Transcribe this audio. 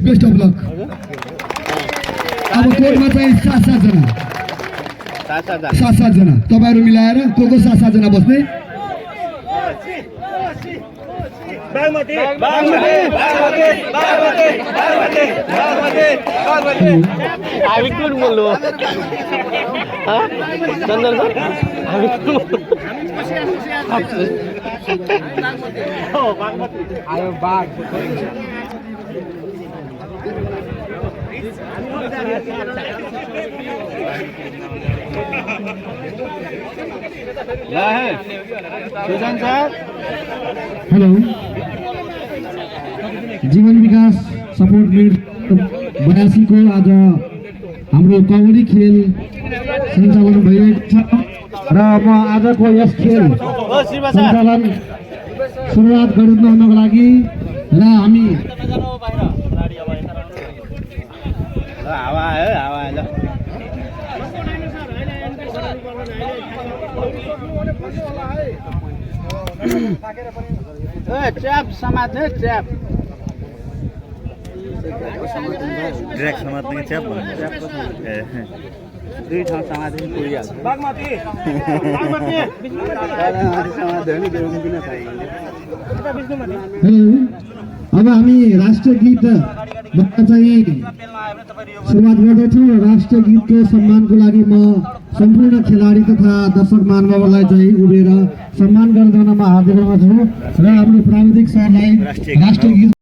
Best of lock. अब कोर्टमा चाहिँ 7-7 जना 7-7 जना तपाईहरु मिलाएर को 7-7 जना बस्ने। हामी कुन बोल्नु चन्दन सर हामी आयो बाघ सुजन सर। हेलो, जीवन विकास सपोर्ट ग्रुप 82 को आज हाम्रो कबड्डी खेल सञ्चालन भइरहेको छ र म आजको यस खेल सञ्चालन सुरुवात गर्नको लागि र हामी हावा आयो हावा आयो ट्र्याप समात्ने ट्र्याप ट्र्याक समात्ने च्याप भन्नु दुई ठाउँ समात्ने पुगिहाल्छ हेलो, अब हामी राष्ट्रिय गीत चाहिँ सुरुवात गर्दैछौँ र राष्ट्रिय गीतको सम्मानको लागि म सम्पूर्ण खेलाडी तथा दर्शक महानुभावलाई चाहिँ उभिएर सम्मान गरिदिनमा हार्दिक छु र हाम्रो प्राविधिक सरलाई राष्ट्रिय गीत